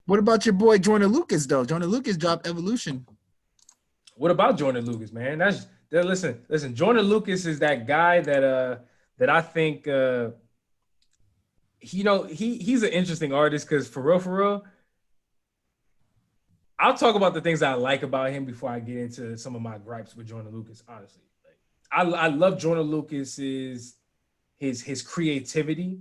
What about your boy Joyner Lucas though? Joyner Lucas dropped Evolution. What about Joyner Lucas, man? Listen. Joyner Lucas is that guy that I think he's an interesting artist because for real, I'll talk about the things I like about him before I get into some of my gripes with Joyner Lucas. Honestly, like, I love Joyner Lucas's his creativity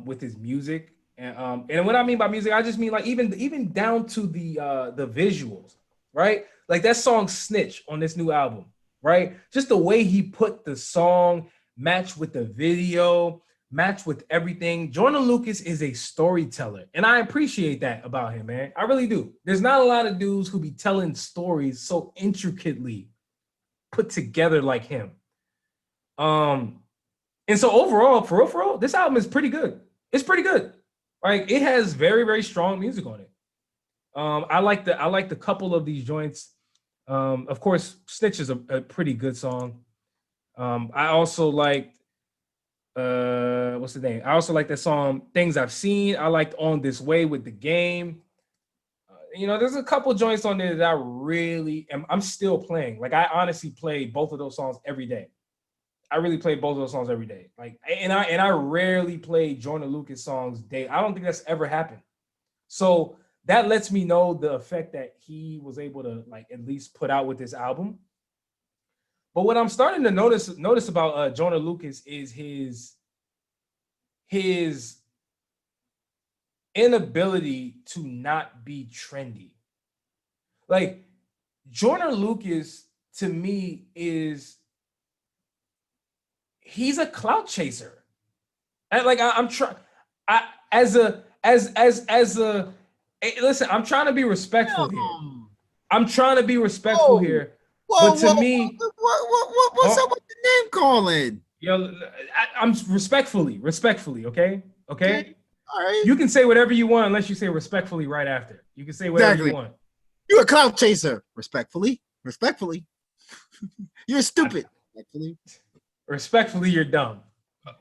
with his music, and what I mean by music, I just mean like even down to the visuals, right? Like that song "Snitch" on this new album, right? Just the way he put the song match with the video, match with everything. Joyner Lucas is a storyteller, and I appreciate that about him, man. I really do. There's not a lot of dudes who be telling stories so intricately put together like him. And so overall, for real, this album is pretty good. It's pretty good. Like it has very, very strong music on it. I like the couple of these joints. Of course, Snitch is a pretty good song. I also liked what's the name? I also like that song Things I've Seen. I liked On This Way with The Game. There's a couple joints on there that I really I'm still playing. Like I honestly play both of those songs every day. I really play both of those songs every day. Like I rarely play Joyner Lucas songs day. I don't think that's ever happened. So that lets me know the effect that he was able to like at least put out with this album. But what I'm starting to notice about Joyner Lucas is his inability to not be trendy. Like Joyner Lucas to me he's a clout chaser. And like I'm trying listen, I'm trying to be respectful here. I'm trying to be respectful here. But to me, what's up with the name calling? I'm respectfully, okay? Okay. All right. You can say whatever you want unless you say respectfully right after. You can say whatever you want. You're a clout chaser. Respectfully. You're stupid. Respectfully, you're dumb.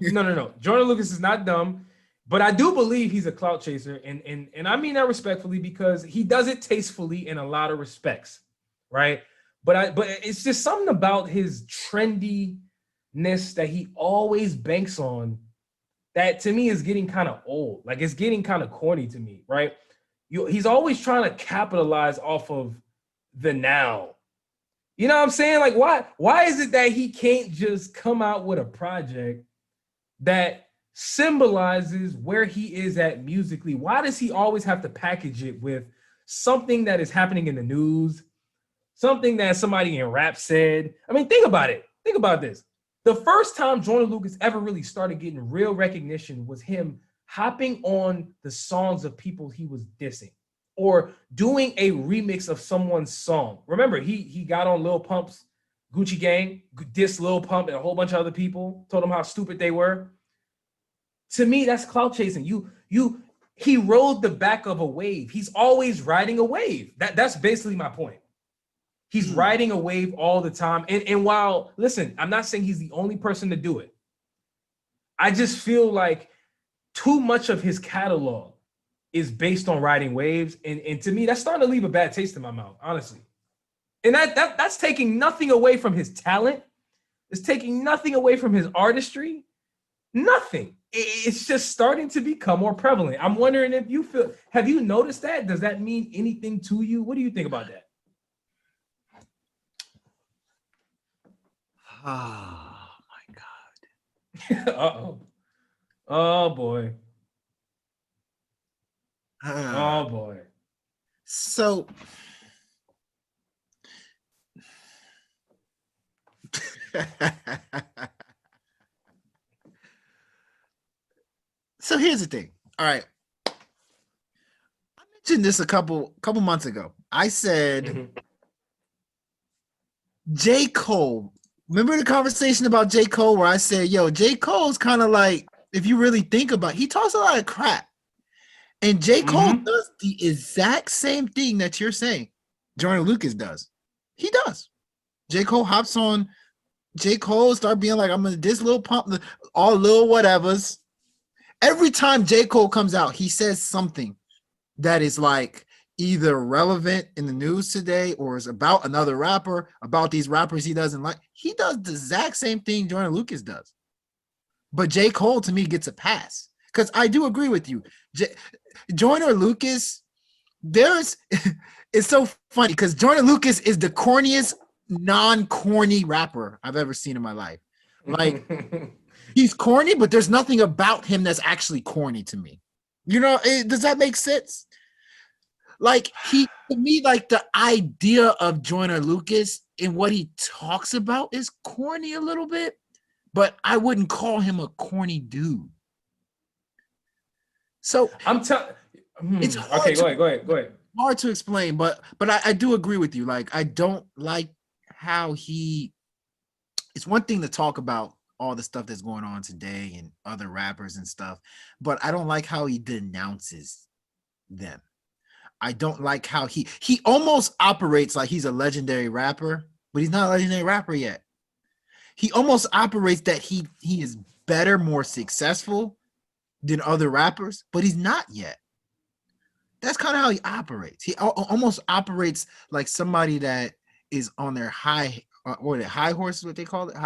No. Joyner Lucas is not dumb, but I do believe he's a clout chaser, and I mean that respectfully because he does it tastefully in a lot of respects, right? But it's just something about his trendiness that he always banks on that to me is getting kind of old. Like it's getting kind of corny to me, right? He's always trying to capitalize off of the now. You know what I'm saying? Like why is it that he can't just come out with a project that symbolizes where he is at musically? Why does he always have to package it with something that is happening in the news, something that somebody in rap said? I mean, think about it. Think about this. The first time Joyner Lucas ever really started getting real recognition was him hopping on the songs of people he was dissing or doing a remix of someone's song. Remember, he got on Lil Pump's Gucci Gang, dissed Lil Pump and a whole bunch of other people, told them how stupid they were. To me, that's clout chasing. He rode the back of a wave. He's always riding a wave. That's basically my point. He's riding a wave all the time. And while, listen, I'm not saying he's the only person to do it. I just feel like too much of his catalog is based on riding waves. And to me, that's starting to leave a bad taste in my mouth, honestly. And that's taking nothing away from his talent. It's taking nothing away from his artistry. Nothing. It's just starting to become more prevalent. I'm wondering if have you noticed that? Does that mean anything to you? What do you think about that? Oh my God. Uh-oh. Oh boy. Oh boy. So so here's the thing. All right. I mentioned this a couple months ago. I said J. Cole. Remember the conversation about J. Cole where I said, yo, J. Cole's kind of like, if you really think about it, he talks a lot of crap. And J. Cole does the exact same thing that you're saying Joyner Lucas does. He does. J. Cole hops on. J. Cole start being like, I'm going to diss Lil Pump, all little whatevers. Every time J. Cole comes out, he says something that is like either relevant in the news today or is about another rapper, about these rappers he doesn't like. He does the exact same thing Joyner Lucas does. But J. Cole to me gets a pass. Because I do agree with you. Joyner Lucas, there's it's so funny because Joyner Lucas is the corniest non-corny rapper I've ever seen in my life. Like he's corny, but there's nothing about him that's actually corny to me. You know, does that make sense? Like to me, like the idea of Joyner Lucas and what he talks about is corny a little bit, but I wouldn't call him a corny dude. So I'm telling. It's hard okay. Go ahead. Hard to explain, but I do agree with you. Like I don't like how he. It's one thing to talk about all the stuff that's going on today and other rappers and stuff, but I don't like how he denounces them. I don't like how he almost operates like he's a legendary rapper, but he's not a legendary rapper yet. He almost operates that he is better, more successful than other rappers, but he's not yet. That's kind of how he operates. He almost operates like somebody that is on their high high horse is what they call it.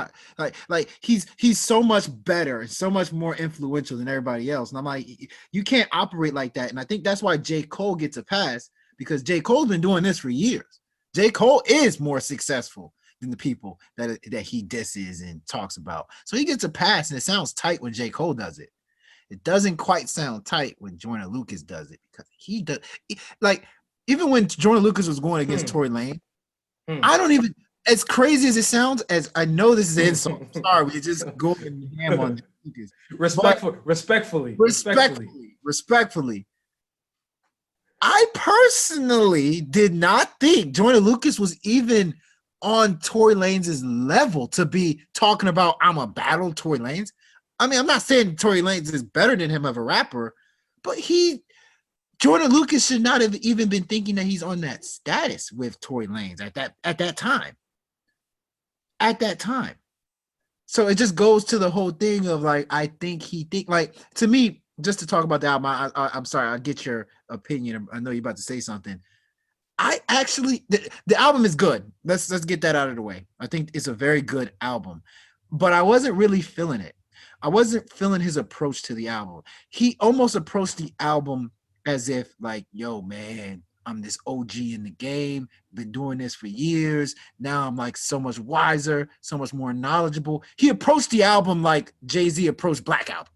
Like he's so much better and so much more influential than everybody else. And I'm like, you can't operate like that. And I think that's why J. Cole gets a pass, because J. Cole's been doing this for years. J. Cole is more successful than the people that he disses and talks about. So he gets a pass, and it sounds tight when J. Cole does it. It doesn't quite sound tight when Joyner Lucas does it, because he does, like, even when Joyner Lucas was going against Tory Lanez, I don't even, as crazy as it sounds, as I know this is an insult. I'm sorry, we just going ham on Lucas. Respectfully. I personally did not think Joyner Lucas was even on Tory Lanez's level to be talking about I'm a battle Tory Lanez. I mean, I'm not saying Tory Lanez is better than him as a rapper, but Joyner Lucas should not have even been thinking that he's on that status with Tory Lanez at that time. At that time. So it just goes to the whole thing of like, I think like, to me, just to talk about the album, I'm sorry, I'll get your opinion. I know you're about to say something. I actually, the album is good. Let's get that out of the way. I think it's a very good album, but I wasn't really feeling it. I wasn't feeling his approach to the album. He almost approached the album as if like, yo, man, I'm this OG in the game, been doing this for years. Now I'm like so much wiser, so much more knowledgeable. He approached the album like Jay-Z approached Black Album.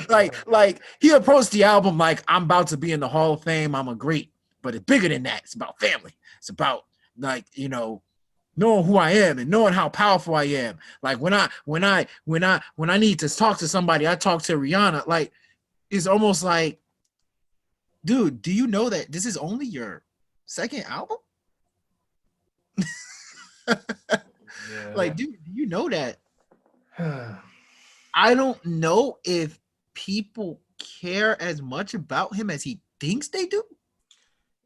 like he approached the album like, I'm about to be in the Hall of Fame. I'm a great, but it's bigger than that. It's about family. It's about like, you know, knowing who I am and knowing how powerful I am. Like when I need to talk to somebody, I talk to Rihanna. Like, it's almost like, dude, do you know that this is only your second album? Yeah. Like, dude, do you know that? I don't know if people care as much about him as he thinks they do.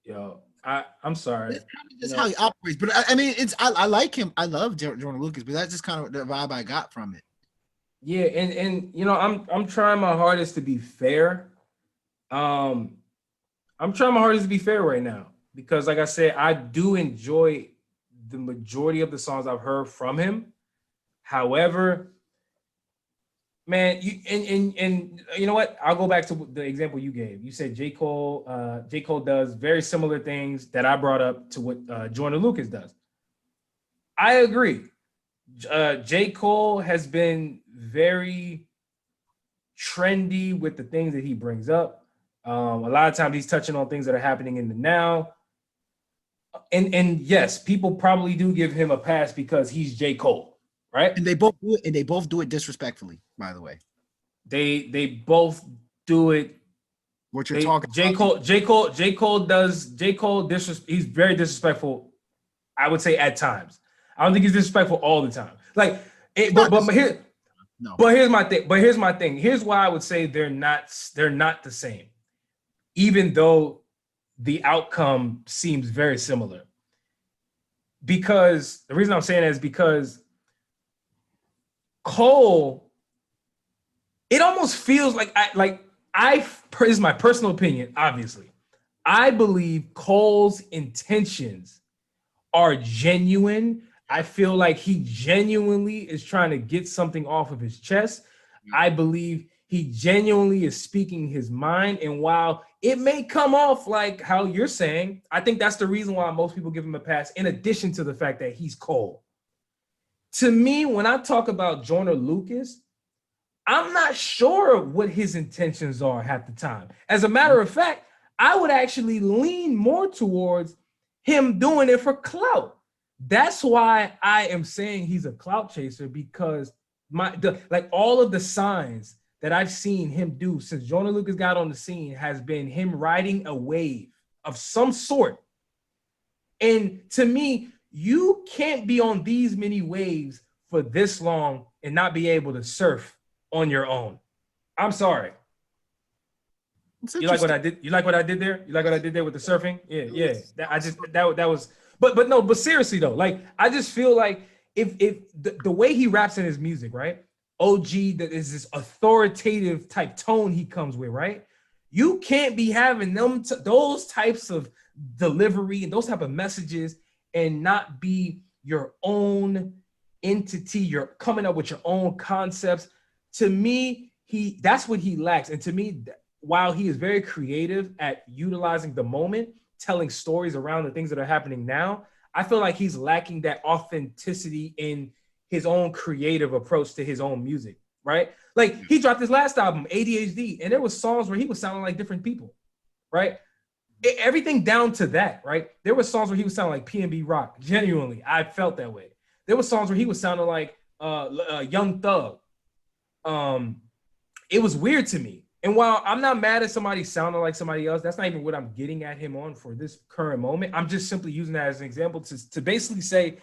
Yo, I'm sorry. That's kind of just how he operates. But I mean, I like him. I love Joyner Lucas, but that's just kind of the vibe I got from it. Yeah, and you know, I'm trying my hardest to be fair. I'm trying my hardest to be fair right now, because like I said, I do enjoy the majority of the songs I've heard from him. However, man, and you know what? I'll go back to the example you gave. You said J. Cole does very similar things that I brought up to what Joyner Lucas does. I agree. J. Cole has been very trendy with the things that he brings up. A lot of times he's touching on things that are happening in the now. And yes, people probably do give him a pass because he's J. Cole, right? And they both do it disrespectfully, by the way. They both do it. What you're talking J. Cole does he's very disrespectful, I would say, at times. I don't think he's disrespectful all the time. Like, but here's my thing. Here's why I would say they're not the same, even though the outcome seems very similar. Because the reason I'm saying that is because Cole, it almost feels like This is my personal opinion, obviously. I believe Cole's intentions are genuine. I feel like he genuinely is trying to get something off of his chest. I believe he genuinely is speaking his mind. And while it may come off like how you're saying, I think that's the reason why most people give him a pass, in addition to the fact that he's Cole. To me, when I talk about Joyner Lucas, I'm not sure what his intentions are half the time. As a matter of fact, I would actually lean more towards him doing it for clout. That's why I am saying he's a clout chaser, because like all of the signs that I've seen him do since Joyner Lucas got on the scene has been him riding a wave of some sort. And to me, you can't be on these many waves for this long and not be able to surf on your own. I'm sorry. You like what I did? You like what I did there? You like what I did there with the surfing? Yeah. That was. But seriously though, like I just feel like if the way he raps in his music, right? OG, that is this authoritative type tone he comes with, right? You can't be having those types of delivery and those type of messages and not be your own entity. You're coming up with your own concepts. To me, that's what he lacks. And to me, while he is very creative at utilizing the moment, telling stories around the things that are happening now, I feel like he's lacking that authenticity in his own creative approach to his own music, right? Like he dropped his last album, ADHD, and there was songs where he was sounding like different people, right? Everything down to that, right? There were songs where he was sounding like P&B Rock. Genuinely, I felt that way. There were songs where he was sounding like Young Thug. It was weird to me. And while I'm not mad at somebody sounding like somebody else, that's not even what I'm getting at him on for this current moment. I'm just simply using that as an example to basically say,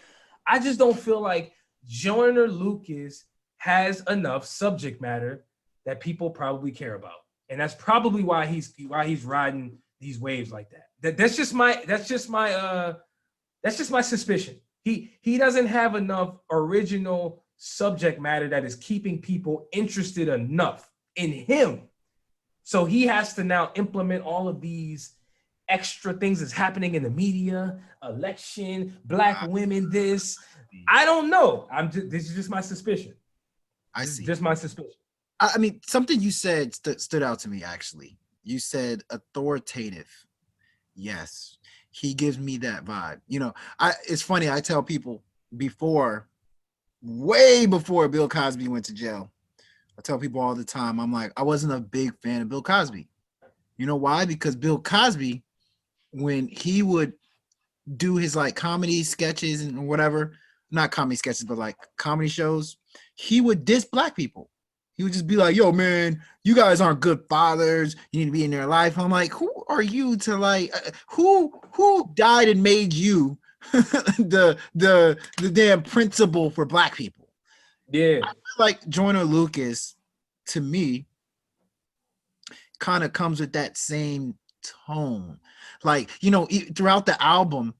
I just don't feel like Joyner Lucas has enough subject matter that people probably care about. And that's probably why he's riding these waves like that. That's just my suspicion. He doesn't have enough original subject matter that is keeping people interested enough in him. So he has to now implement all of these extra things that's happening in the media, election, black women, this. I don't know. This is just my suspicion. I see. Just my suspicion. I mean, something you said stood out to me, actually. You said authoritative. Yes. He gives me that vibe. You know, it's funny. I tell people way before Bill Cosby went to jail, I tell people all the time, I'm like, I wasn't a big fan of Bill Cosby. You know why? Because Bill Cosby, when he would do his like comedy sketches and whatever, not comedy sketches, but like comedy shows, he would diss black people. He would just be like, yo, man, you guys aren't good fathers. You need to be in their life. I'm like, who are you to like, who died and made you the damn principal for black people? Yeah. I feel like Joyner Lucas, to me, kind of comes with that same tone. Like, you know, throughout the album,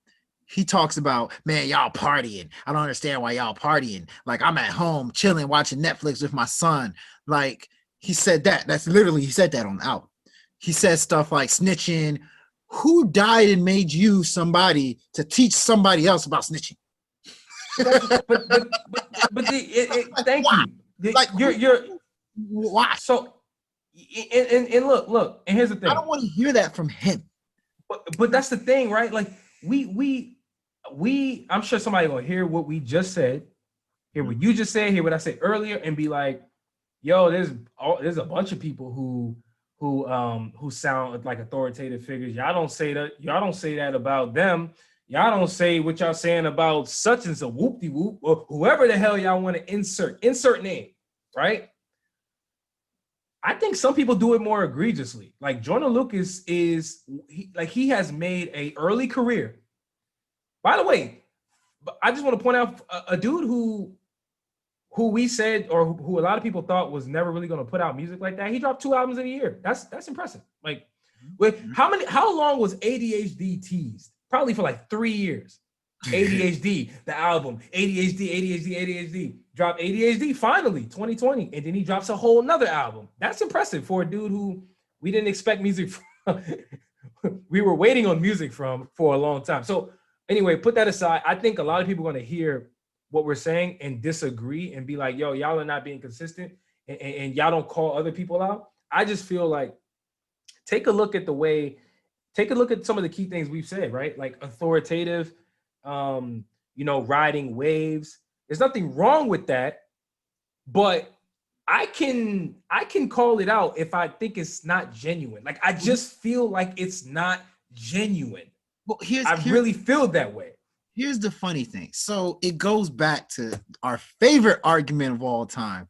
he talks about, man, y'all partying. I don't understand why y'all partying. Like, I'm at home chilling, watching Netflix with my son. Like, he said that. That's literally, he said that on the album. He says stuff like snitching. Who died and made you somebody to teach somebody else about snitching? Thank you. Like, you're why? So, and look, and here's the thing. I don't want to hear that from him. But that's the thing, right? Like we I'm sure somebody will hear what we just said, hear what you just said, hear what I said earlier, and be like, yo, there's a bunch of people who sound like authoritative figures. Y'all don't say that about them. Y'all don't say what y'all saying about such and so whoop-de-whoop or whoever the hell y'all want to insert name, right? I think some people do it more egregiously. Like Joyner Lucas he has made a early career. By the way, I just want to point out a dude who we said, or who a lot of people thought was never really going to put out music like that. He dropped 2 albums in a year. That's impressive. Like, how long was ADHD teased? Probably for like 3 years. ADHD, the album, ADHD. Dropped ADHD finally, 2020. And then he drops a whole nother album. That's impressive for a dude who we didn't expect music from, we were waiting on music from for a long time. So anyway, put that aside. I think a lot of people are going to hear what we're saying and disagree and be like, yo, y'all are not being consistent and y'all don't call other people out. I just feel like take a look at some of the key things we've said, right? Like authoritative, riding waves. There's nothing wrong with that, but I can call it out if I think it's not genuine. Like I just feel like it's not genuine. Well, I really feel that way. Here's the funny thing. So it goes back to our favorite argument of all time.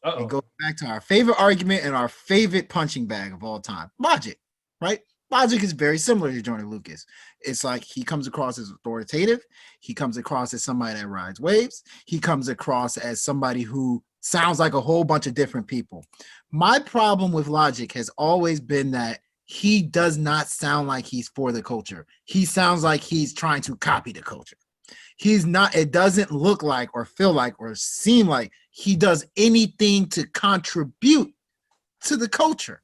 It goes back to our favorite argument and our favorite punching bag of all time. Logic, right? Logic is very similar to Joyner Lucas. It's like he comes across as authoritative. He comes across as somebody that rides waves. He comes across as somebody who sounds like a whole bunch of different people. My problem with Logic has always been that he does not sound like he's for the culture. He sounds like he's trying to copy the culture. He's not, it doesn't look like or feel like or seem like he does anything to contribute to the culture.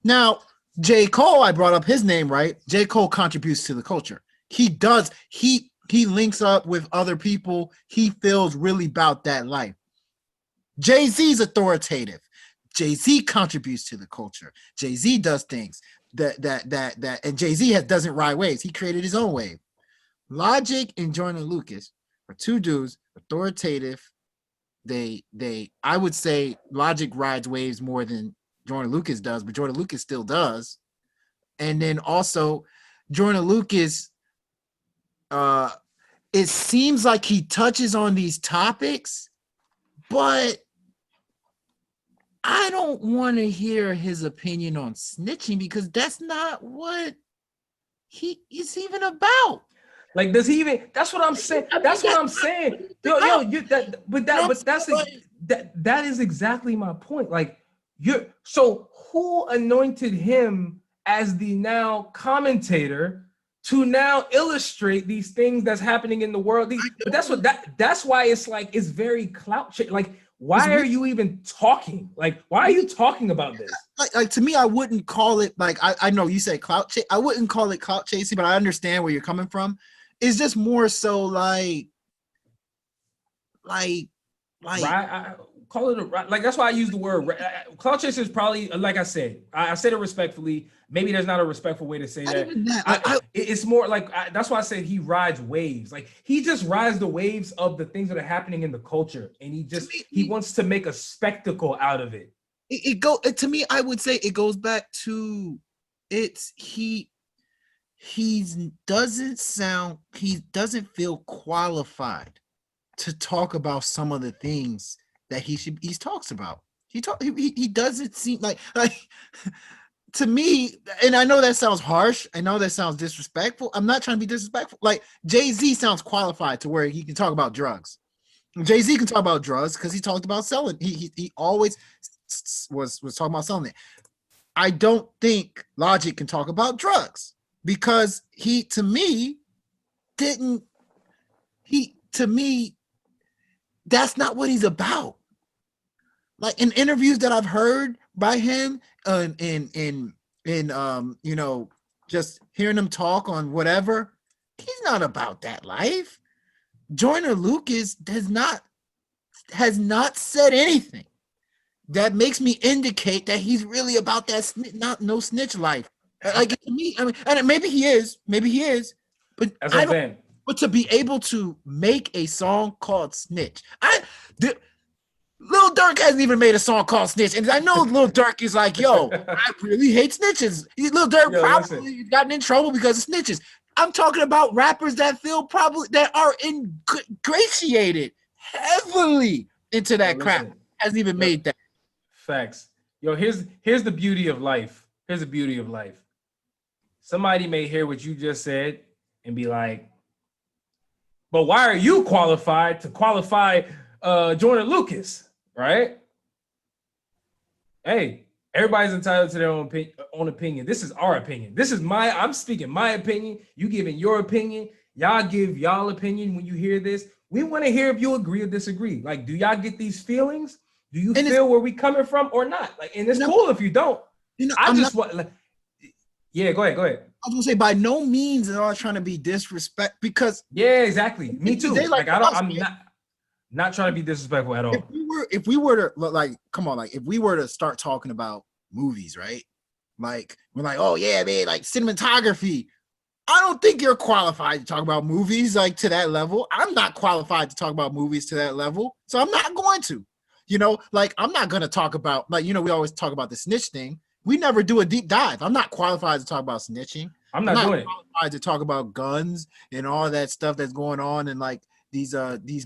Now, J. Cole, I brought up his name, right? J. Cole contributes to the culture. He does. He links up with other people. He feels really about that life. Jay-Z's authoritative. Jay-Z contributes to the culture. Jay-Z does things that and Jay-Z doesn't ride waves. He created his own wave. Logic and Joyner Lucas are two dudes, authoritative. I would say Logic rides waves more than Joyner Lucas does, but Joyner Lucas still does. And then also Joyner Lucas, it seems like he touches on these topics, but I don't want to hear his opinion on snitching because that's not what he's even about. Like, does he even? That's what I'm saying. That's what I'm saying. That is exactly my point. Like, so who anointed him as the now commentator to now illustrate these things that's happening in the world? But that's why it's like it's very clout. Like, why are you even talking? Like, why are you talking about this? Like to me, I wouldn't call it like I know you say clout chase. I wouldn't call it clout chasing, but I understand where you're coming from. It's just more so like right, I call it like that's why I use the word clout chaser is probably like I said it respectfully. Maybe there's not a respectful way to say that. It's more like that's why I said he rides waves. Like he just rides the waves of the things that are happening in the culture, and he wants to make a spectacle out of it. To me, I would say it goes back to he doesn't feel qualified to talk about some of the things that he talks about. He doesn't seem like to me, and I know that sounds harsh. I know that sounds disrespectful. I'm not trying to be disrespectful. Like Jay-Z sounds qualified to where he can talk about drugs. Jay-Z can talk about drugs because he talked about selling. He always was talking about selling it. I don't think Logic can talk about drugs because to me, that's not what he's about. Like in interviews that I've heard by him, in just hearing him talk on whatever, he's not about that life. Joyner Lucas has not said anything that makes me indicate that he's really about that no snitch life. Like to me, I mean, and maybe he is, but that's what I'm saying. But to be able to make a song called Snitch, Lil Durk hasn't even made a song called Snitch, and I know Lil Durk is like, yo, I really hate snitches. Lil Durk probably gotten in trouble because of snitches. I'm talking about rappers that are ingratiated heavily into that crap. Hasn't even made that. Facts. Yo, here's the beauty of life. Here's the beauty of life. Somebody may hear what you just said and be like, but why are you qualified to qualify Joyner Lucas, right? Hey, everybody's entitled to their own opinion. This is our opinion. I'm speaking my opinion. You giving your opinion. Y'all give y'all opinion when you hear this. We want to hear if you agree or disagree. Like, do y'all get these feelings? Do you feel where we coming from or not? Like, and it's cool if you don't. You know, I just want. Yeah, go ahead. I was gonna say by no means am I trying to be disrespect because yeah, exactly. Me too. Like I don't. I'm not trying to be disrespectful at all. If we were to like, come on, like if we were to start talking about movies, right? Like we're like, oh yeah, man, like cinematography. I don't think you're qualified to talk about movies like to that level. I'm not qualified to talk about movies to that level, so I'm not going to. You know, like I'm not gonna talk about like we always talk about the snitch thing. We never do a deep dive. I'm not qualified to talk about snitching. I'm not doing qualified to talk about guns and all that stuff that's going on in like these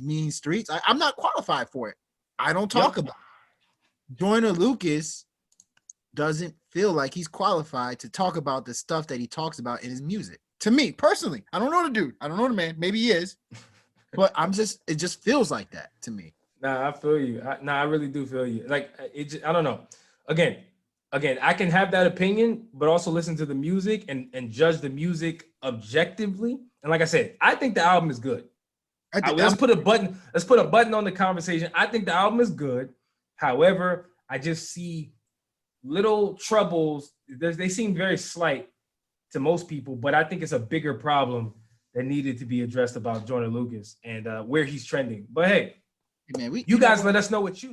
mean streets. I'm not qualified for it. I don't talk about it. Joyner Lucas doesn't feel like he's qualified to talk about the stuff that he talks about in his music. To me personally, I don't know the dude. I don't know the man. Maybe he is, but it just feels like that to me. Nah, I feel you. I really do feel you. Like I don't know. Again, I can have that opinion, but also listen to the music and judge the music objectively. And like I said, I think the album is good. Let's put a button on the conversation. I think the album is good. However, I just see little troubles. They seem very slight to most people, but I think it's a bigger problem that needed to be addressed about Joyner Lucas and where he's trending. But hey, man, you guys let us know what you